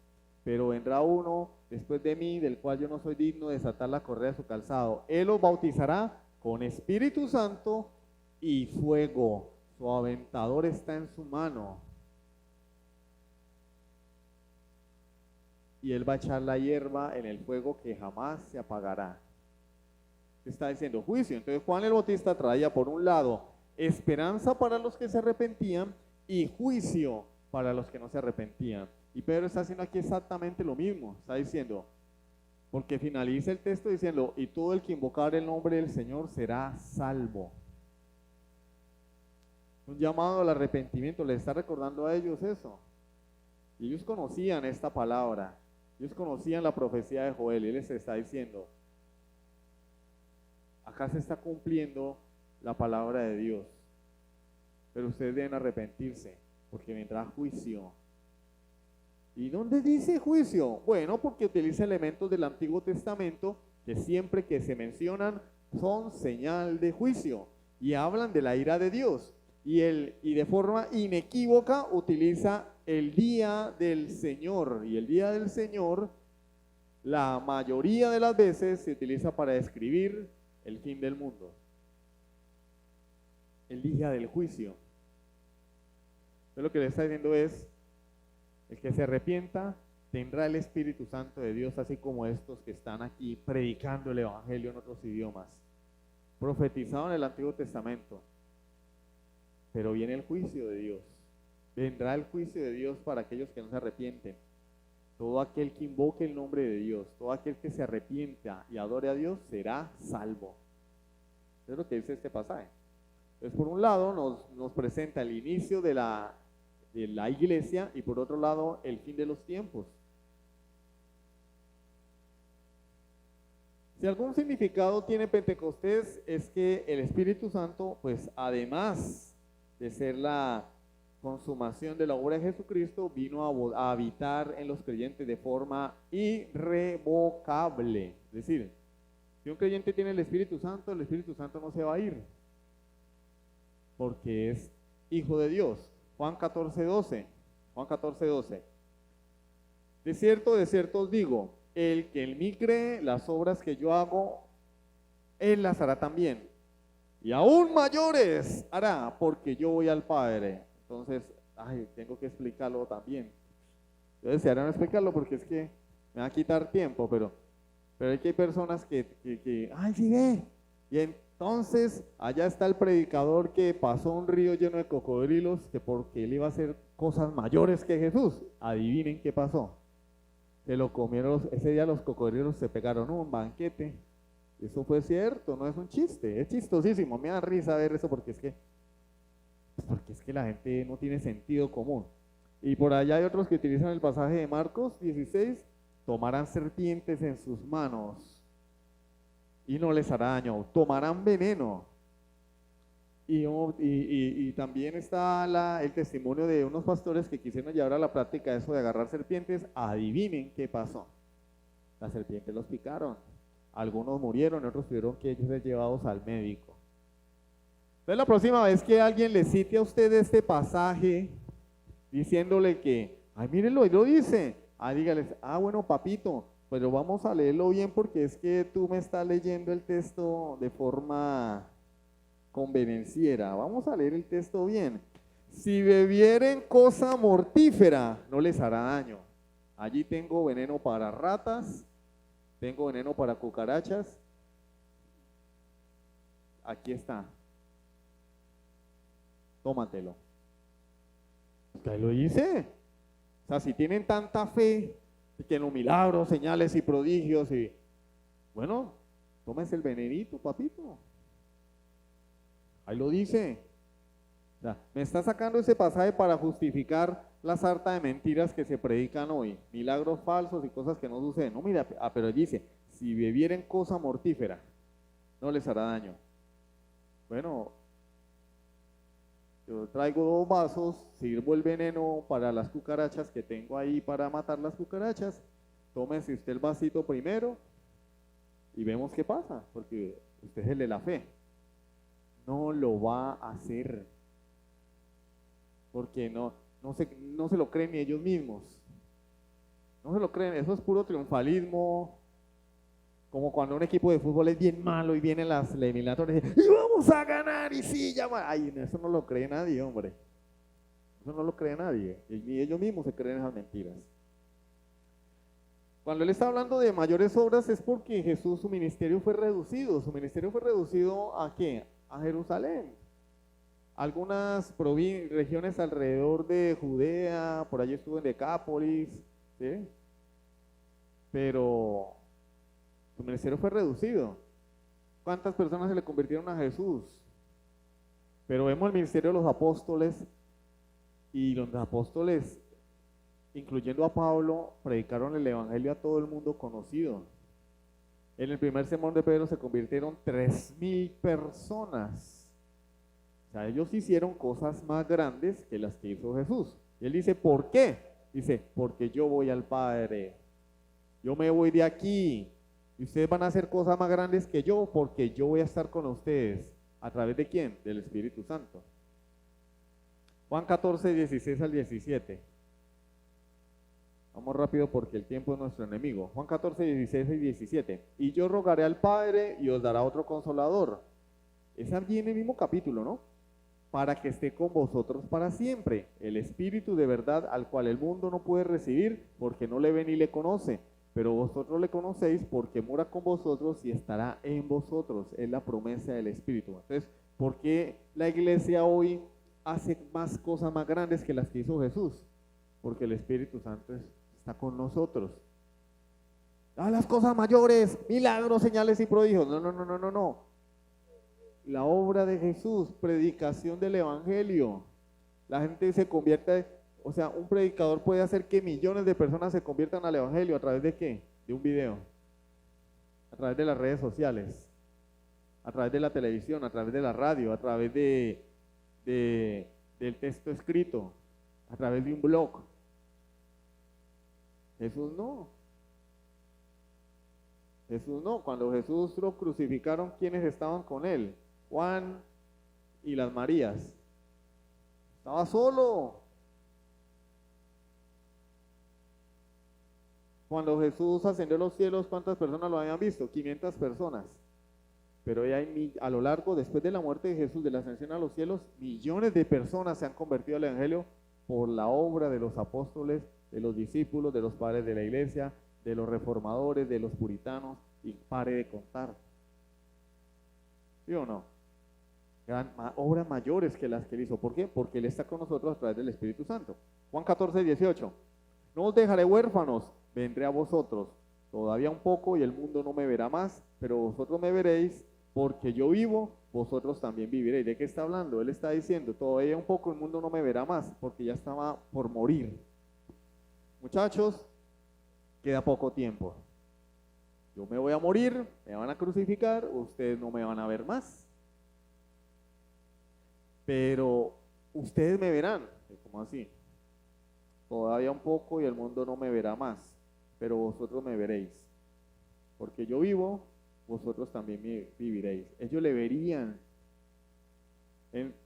[SPEAKER 2] pero vendrá uno después de mí, del cual yo no soy digno de desatar la correa de su calzado. Él os bautizará con Espíritu Santo y fuego. Su aventador está en su mano. Y él va a echar la hierba en el fuego que jamás se apagará. Está diciendo juicio. Entonces Juan el Bautista traía por un lado esperanza para los que se arrepentían y juicio para los que no se arrepentían. Y Pedro está haciendo aquí exactamente lo mismo. Está diciendo, porque finaliza el texto diciendo: y todo el que invocar el nombre del Señor será salvo. Un llamado al arrepentimiento. Les está recordando a ellos eso. Y ellos conocían esta palabra. Ellos conocían la profecía de Joel. Y él les está diciendo: acá se está cumpliendo la palabra de Dios. Pero ustedes deben arrepentirse, porque vendrá juicio. ¿Y dónde dice juicio? Bueno, porque utiliza elementos del Antiguo Testamento que siempre que se mencionan son señal de juicio y hablan de la ira de Dios. Y de forma inequívoca utiliza el día del Señor. Y el día del Señor, la mayoría de las veces, se utiliza para describir el fin del mundo. El día del juicio. Entonces lo que le está diciendo es: el que se arrepienta tendrá el Espíritu Santo de Dios, así como estos que están aquí predicando el Evangelio en otros idiomas, profetizado en el Antiguo Testamento. Pero viene el juicio de Dios. Vendrá el juicio de Dios para aquellos que no se arrepienten. Todo aquel que invoque el nombre de Dios, todo aquel que se arrepienta y adore a Dios será salvo. Es lo que dice este pasaje. Entonces, por un lado nos presenta el inicio de la iglesia y por otro lado el fin de los tiempos. Si algún significado tiene Pentecostés, es que el Espíritu Santo, pues además de ser la consumación de la obra de Jesucristo, vino a habitar en los creyentes de forma irrevocable. Es decir, si un creyente tiene el Espíritu Santo no se va a ir, porque es hijo de Dios. Juan 14:12. De cierto os digo, el que en mí cree, las obras que yo hago, él las hará también. Y aún mayores hará, porque yo voy al Padre. Entonces, tengo que explicarlo también. Yo desearía no explicarlo porque es que me va a quitar tiempo, pero es que hay personas que sí ve. Y Entonces, allá está el predicador que pasó un río lleno de cocodrilos, que porque él iba a hacer cosas mayores que Jesús. Adivinen qué pasó. Se lo comieron, ese día los cocodrilos se pegaron un banquete. Eso fue cierto, no es un chiste, es chistosísimo. Me da risa ver eso porque es que la gente no tiene sentido común. Y por allá hay otros que utilizan el pasaje de Marcos 16, tomarán serpientes en sus manos y no les hará daño, tomarán veneno. Y también está el testimonio de unos pastores que quisieron llevar a la práctica eso de agarrar serpientes. Adivinen qué pasó. Las serpientes los picaron. Algunos murieron, otros tuvieron que ser llevados al médico. Entonces la próxima vez que alguien le cite a usted este pasaje, diciéndole que, ay, mírenlo, y lo dice, dígales, bueno, papito, pero vamos a leerlo bien porque es que tú me estás leyendo el texto de forma convenenciera. Vamos a leer el texto bien. Si bebieren cosa mortífera, no les hará daño. Allí tengo veneno para ratas, tengo veneno para cucarachas. Aquí está. Tómatelo. ¿Qué lo dice? O sea, si tienen tanta fe que en los milagros, señales y prodigios, y bueno, tómese el venenito, papito. Ahí lo dice. O sea, me está sacando ese pasaje para justificar la sarta de mentiras que se predican hoy, milagros falsos y cosas que no suceden. No, mira, pero dice, si bebieren cosa mortífera, no les hará daño. Bueno, yo traigo 2 vasos, sirvo el veneno para las cucarachas que tengo ahí para matar las cucarachas. Tómese usted el vasito primero y vemos qué pasa, porque usted es el de la fe. No lo va a hacer, porque no se lo creen ni ellos mismos. No se lo creen, eso es puro triunfalismo. Como cuando un equipo de fútbol es bien malo y vienen las eliminatorias y vamos a ganar y sí, ay, eso no lo cree nadie, hombre. Eso no lo cree nadie, ni ellos mismos se creen esas mentiras. Cuando él está hablando de mayores obras es porque Jesús, su ministerio fue reducido. Su ministerio fue reducido ¿a qué? A Jerusalén. Algunas regiones alrededor de Judea, por allí estuvo en Decápolis, ¿sí? Pero su ministerio fue reducido. ¿Cuántas personas se le convirtieron a Jesús? Pero vemos el ministerio de los apóstoles, y los apóstoles, incluyendo a Pablo, predicaron el evangelio a todo el mundo conocido. En el primer sermón de Pedro se convirtieron 3,000 personas. O sea, ellos hicieron cosas más grandes que las que hizo Jesús. Y él dice, ¿por qué? Dice, porque yo voy al Padre. Yo me voy de aquí. Y ustedes van a hacer cosas más grandes que yo, porque yo voy a estar con ustedes. ¿A través de quién? Del Espíritu Santo. Juan 14, 16 al 17. Vamos rápido porque el tiempo es nuestro enemigo. Juan 14, 16 y 17. Y yo rogaré al Padre y os dará otro consolador. Es allí en el mismo capítulo, ¿no? Para que esté con vosotros para siempre. El Espíritu de verdad al cual el mundo no puede recibir porque no le ve ni le conoce. Pero vosotros le conocéis porque mora con vosotros y estará en vosotros. Es la promesa del Espíritu. Entonces, ¿por qué la iglesia hoy hace más cosas más grandes que las que hizo Jesús? Porque el Espíritu Santo está con nosotros. Las cosas mayores, milagros, señales y prodigios. No. La obra de Jesús, predicación del Evangelio. La gente se convierte, o sea, un predicador puede hacer que millones de personas se conviertan al Evangelio. ¿A través de qué? De un video. A través de las redes sociales. A través de la televisión, a través de la radio, a través del texto escrito, a través de un blog. Jesús no. Jesús no. Cuando Jesús lo crucificaron, ¿quiénes estaban con él? Juan y las Marías. Estaba solo. Cuando Jesús ascendió a los cielos, ¿cuántas personas lo habían visto? 500 personas. Pero a lo largo, después de la muerte de Jesús, de la ascensión a los cielos, millones de personas se han convertido al Evangelio por la obra de los apóstoles, de los discípulos, de los padres de la iglesia, de los reformadores, de los puritanos, y pare de contar. ¿Sí o no? Obras mayores que las que él hizo. ¿Por qué? Porque él está con nosotros a través del Espíritu Santo. Juan 14, 18. No os dejaré huérfanos, vendré a vosotros. Todavía un poco y el mundo no me verá más, pero vosotros me veréis, porque yo vivo, vosotros también viviréis. ¿De qué está hablando? Él está diciendo, todavía un poco el mundo no me verá más, porque ya estaba por morir. Muchachos, queda poco tiempo. Yo me voy a morir, me van a crucificar, ustedes no me van a ver más. Pero ustedes me verán. ¿Cómo así? Todavía un poco y el mundo no me verá más, pero vosotros me veréis. Porque yo vivo, vosotros también viviréis. Ellos le verían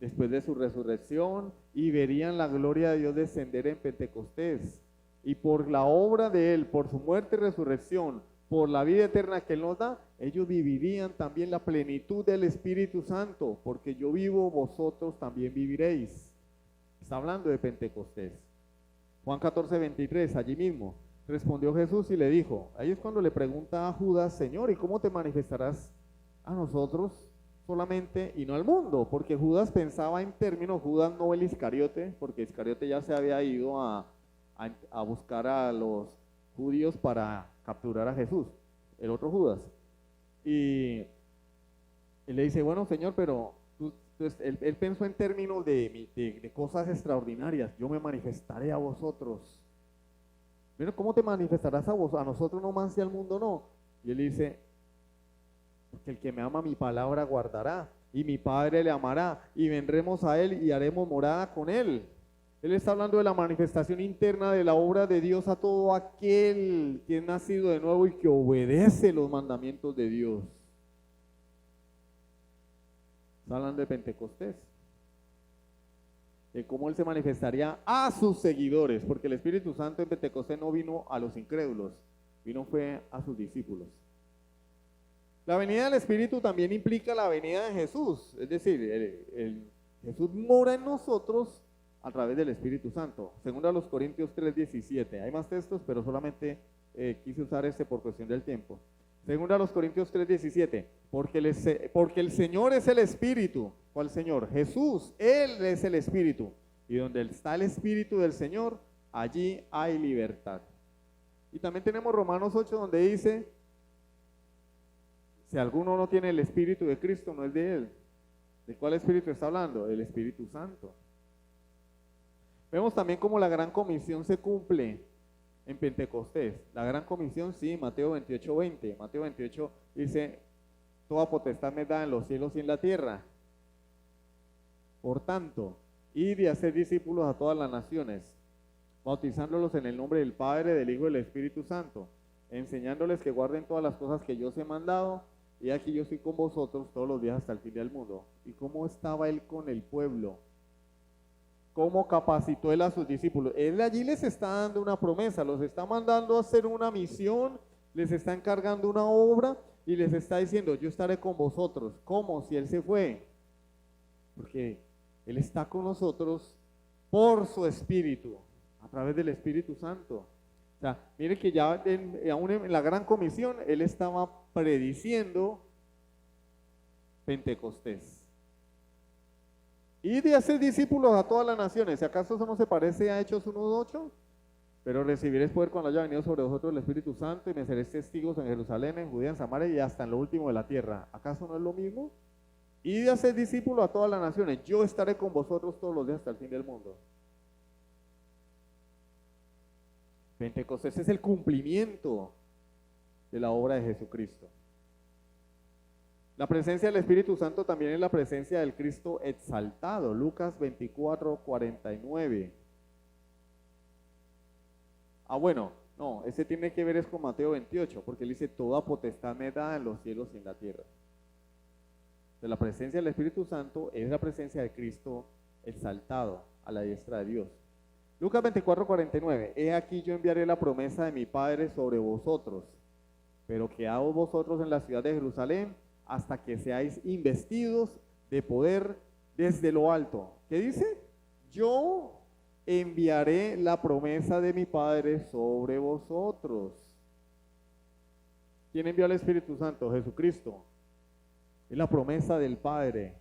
[SPEAKER 2] después de su resurrección y verían la gloria de Dios descender en Pentecostés. Y por la obra de Él, por su muerte y resurrección, por la vida eterna que Él nos da, ellos vivirían también la plenitud del Espíritu Santo, porque yo vivo, vosotros también viviréis. Está hablando de Pentecostés. Juan 14, 23, allí mismo, respondió Jesús y le dijo, ahí es cuando le pregunta a Judas, Señor, ¿y cómo te manifestarás a nosotros solamente y no al mundo? Porque Judas pensaba en términos, Judas no el Iscariote, porque Iscariote ya se había ido a buscar a los judíos para capturar a Jesús, el otro Judas. Y él le dice, bueno, Señor, pero él pensó en términos de cosas extraordinarias. Yo me manifestaré a vosotros. Pero ¿cómo te manifestarás a nosotros nomás y al mundo no? Y él dice, porque el que me ama mi palabra guardará, y mi Padre le amará, y vendremos a él y haremos morada con él. Él está hablando de la manifestación interna de la obra de Dios a todo aquel que es nacido de nuevo y que obedece los mandamientos de Dios. Está hablando de Pentecostés. De cómo Él se manifestaría a sus seguidores, porque el Espíritu Santo en Pentecostés no vino a los incrédulos, fue a sus discípulos. La venida del Espíritu también implica la venida de Jesús, es decir, Jesús mora en nosotros a través del Espíritu Santo. Según a los Corintios 3:17. Hay más textos, pero solamente quise usar este por cuestión del tiempo. Según a los Corintios 3:17. Porque el Señor es el Espíritu. ¿Cuál Señor? Jesús. Él es el Espíritu. Y donde está el Espíritu del Señor, allí hay libertad. Y también tenemos Romanos 8, donde dice, si alguno no tiene el Espíritu de Cristo, no es de Él. ¿De cuál Espíritu está hablando? El Espíritu Santo. Vemos también cómo la gran comisión se cumple en Pentecostés. La gran comisión, sí, Mateo 28, 20. Mateo 28 dice, toda potestad me da en los cielos y en la tierra. Por tanto, id y hacer discípulos a todas las naciones, bautizándolos en el nombre del Padre, del Hijo y del Espíritu Santo, enseñándoles que guarden todas las cosas que yo os he mandado, y aquí yo estoy con vosotros todos los días hasta el fin del mundo. ¿Y cómo estaba Él con el pueblo? ¿Cómo capacitó Él a sus discípulos? Él allí les está dando una promesa, los está mandando a hacer una misión, les está encargando una obra y les está diciendo, yo estaré con vosotros. ¿Cómo? Si Él se fue. Porque Él está con nosotros por su Espíritu, a través del Espíritu Santo. O sea, mire que ya aún en la gran comisión, Él estaba prediciendo Pentecostés. Y de hacer discípulos a todas las naciones. ¿Si acaso eso no se parece a Hechos 1:8? Pero recibiréis poder cuando haya venido sobre vosotros el Espíritu Santo y me seréis testigos en Jerusalén, en Judea, en Samaria y hasta en lo último de la tierra. ¿Acaso no es lo mismo? Y de hacer discípulos a todas las naciones. Yo estaré con vosotros todos los días hasta el fin del mundo. Pentecostés es el cumplimiento de la obra de Jesucristo. La presencia del Espíritu Santo también es la presencia del Cristo exaltado. Lucas 24:49. Bueno, no, ese tiene que ver es con Mateo 28, porque él dice, toda potestad me da en los cielos y en la tierra. De la presencia del Espíritu Santo es la presencia de Cristo exaltado a la diestra de Dios. Lucas 24:49. He aquí yo enviaré la promesa de mi Padre sobre vosotros, pero quedaos vosotros en la ciudad de Jerusalén hasta que seáis investidos de poder desde lo alto. ¿Qué dice? Yo enviaré la promesa de mi Padre sobre vosotros. ¿Quién envió al Espíritu Santo? Jesucristo. Es la promesa del Padre.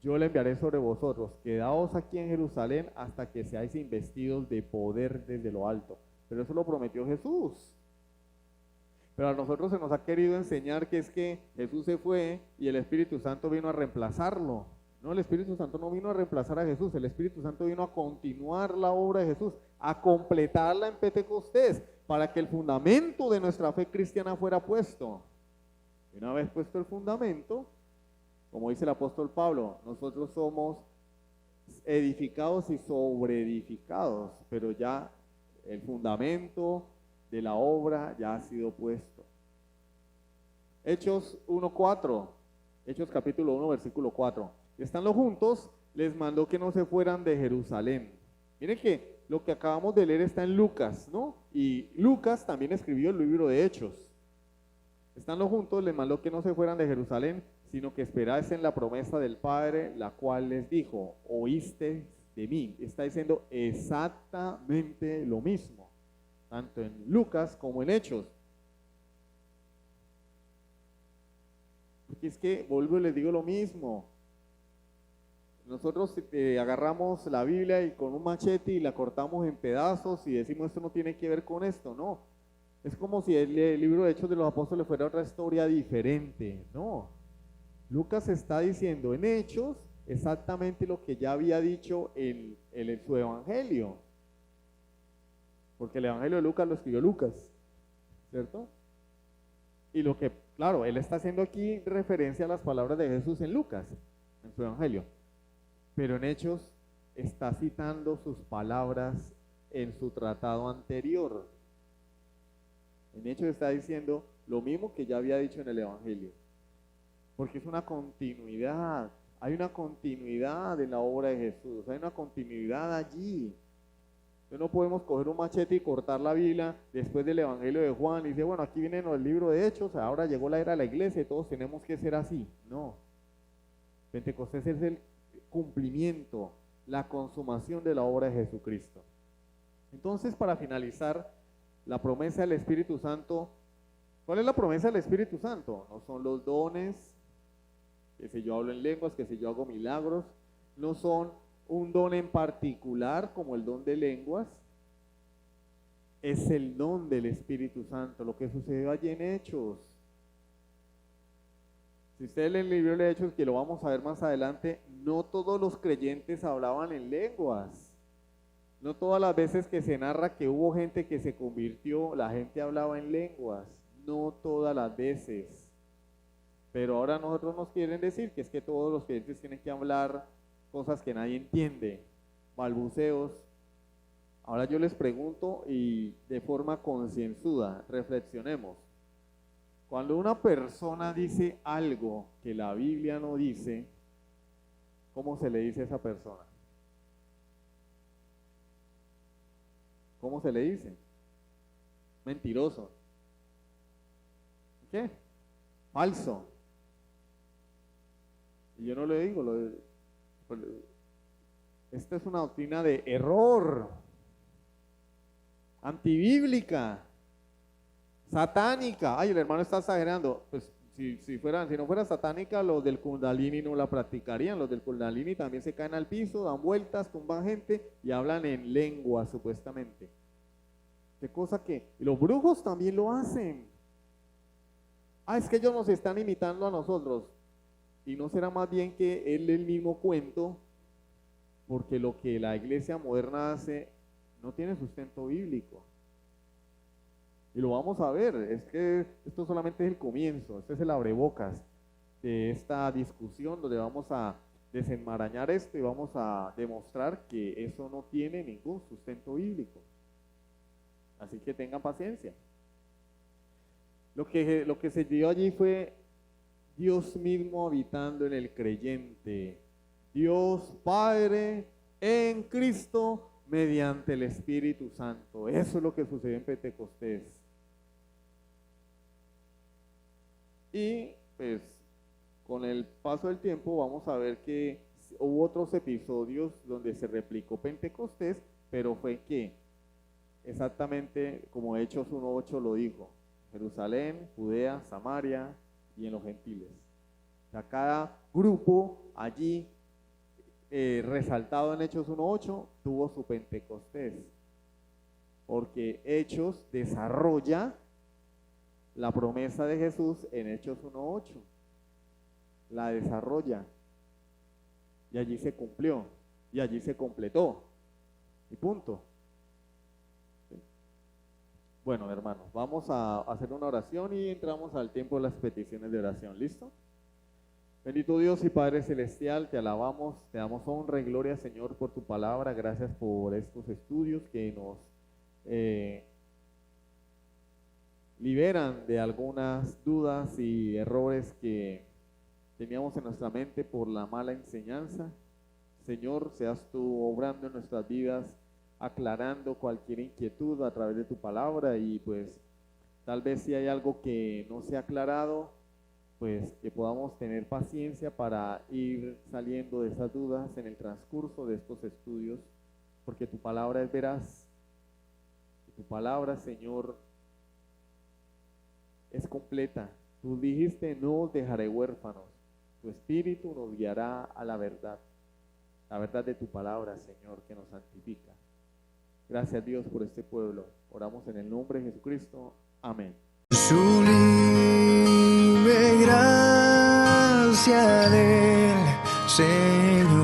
[SPEAKER 2] Yo le enviaré sobre vosotros. Quedaos aquí en Jerusalén hasta que seáis investidos de poder desde lo alto. Pero eso lo prometió Jesús. Pero a nosotros se nos ha querido enseñar que es que Jesús se fue y el Espíritu Santo vino a reemplazarlo. No, el Espíritu Santo no vino a reemplazar a Jesús, el Espíritu Santo vino a continuar la obra de Jesús, a completarla en Pentecostés, para que el fundamento de nuestra fe cristiana fuera puesto. Y una vez puesto el fundamento, como dice el apóstol Pablo, nosotros somos edificados y sobreedificados, pero ya el fundamento de la obra ya ha sido puesto. Hechos 1:4, Hechos capítulo 1, versículo 4. Estando juntos, les mandó que no se fueran de Jerusalén. Miren que lo que acabamos de leer está en Lucas, ¿no? Y Lucas también escribió el libro de Hechos. Estando juntos, les mandó que no se fueran de Jerusalén, sino que esperasen la promesa del Padre, la cual les dijo, oíste de mí. Está diciendo exactamente lo mismo, tanto en Lucas como en Hechos. Porque es que, vuelvo y les digo lo mismo. Nosotros agarramos la Biblia y con un machete y la cortamos en pedazos y decimos esto no tiene que ver con esto, no. Es como si el libro de Hechos de los Apóstoles fuera otra historia diferente, no. Lucas está diciendo en Hechos exactamente lo que ya había dicho en su Evangelio. Porque el Evangelio de Lucas lo escribió Lucas, ¿cierto? Y lo que, claro, él está haciendo aquí referencia a las palabras de Jesús en Lucas, en su Evangelio. Pero en Hechos está citando sus palabras en su tratado anterior. En Hechos está diciendo lo mismo que ya había dicho en el Evangelio. Porque es una continuidad. Hay una continuidad en la obra de Jesús. Hay una continuidad allí. Entonces no podemos coger un machete y cortar la Biblia después del Evangelio de Juan y decir, bueno, aquí viene el libro de Hechos, ahora llegó la era de la iglesia y todos tenemos que ser así. No. Pentecostés es el cumplimiento, la consumación de la obra de Jesucristo. Entonces, para finalizar, la promesa del Espíritu Santo, ¿cuál es la promesa del Espíritu Santo? No son los dones, que si yo hablo en lenguas, que si yo hago milagros, no son un don en particular como el don de lenguas, es el don del Espíritu Santo, lo que sucedió allí en Hechos. Si ustedes leen el libro de Hechos, que lo vamos a ver más adelante, no todos los creyentes hablaban en lenguas. No todas las veces que se narra que hubo gente que se convirtió, la gente hablaba en lenguas. No todas las veces. Pero ahora nosotros nos quieren decir que es que todos los creyentes tienen que hablar cosas que nadie entiende, balbuceos. Ahora yo les pregunto y de forma concienzuda, reflexionemos. Cuando una persona dice algo que la Biblia no dice, ¿cómo se le dice a esa persona? ¿Cómo se le dice? Mentiroso. ¿Qué? Falso. Y yo no le digo, esta es una doctrina de error, antibíblica, satánica. Ay, el hermano está exagerando. Pues si no fuera satánica, los del Kundalini no la practicarían. Los del Kundalini también se caen al piso, dan vueltas, tumban gente y hablan en lengua supuestamente. Qué cosa que los brujos también lo hacen. Ah, es que ellos nos están imitando a nosotros. Y no será más bien que él el mismo cuento, porque lo que la iglesia moderna hace no tiene sustento bíblico. Y lo vamos a ver, es que esto solamente es el comienzo, este es el abrebocas de esta discusión donde vamos a desenmarañar esto y vamos a demostrar que eso no tiene ningún sustento bíblico. Así que tengan paciencia. Lo que se dio allí fue Dios mismo habitando en el creyente. Dios Padre en Cristo mediante el Espíritu Santo. Eso es lo que sucedió en Pentecostés. Y pues con el paso del tiempo vamos a ver que hubo otros episodios donde se replicó Pentecostés, pero fue que exactamente como Hechos 1:8 lo dijo, Jerusalén, Judea, Samaria y en los gentiles. sea, cada grupo allí resaltado en Hechos 1:8 tuvo su Pentecostés, porque Hechos desarrolla la promesa de Jesús en Hechos 1:8, la desarrolla y allí se cumplió y allí se completó y punto. Bueno, hermanos, vamos a hacer una oración y entramos al tiempo de las peticiones de oración. ¿Listo? Bendito Dios y Padre Celestial, te alabamos, te damos honra y gloria, Señor, por tu palabra. Gracias por estos estudios que nos liberan de algunas dudas y errores que teníamos en nuestra mente por la mala enseñanza. Señor, seas tú obrando en nuestras vidas, aclarando cualquier inquietud a través de tu palabra, y pues tal vez si hay algo que no se ha aclarado, pues que podamos tener paciencia para ir saliendo de esas dudas en el transcurso de estos estudios, porque tu palabra es veraz, y tu palabra, Señor, es completa. Tú dijiste: no os dejaré huérfanos, tu espíritu nos guiará a la verdad de tu palabra, Señor, que nos santifica. Gracias, Dios, por este pueblo. Oramos en el nombre de Jesucristo. Amén.
[SPEAKER 1] Sublime gracia del Señor.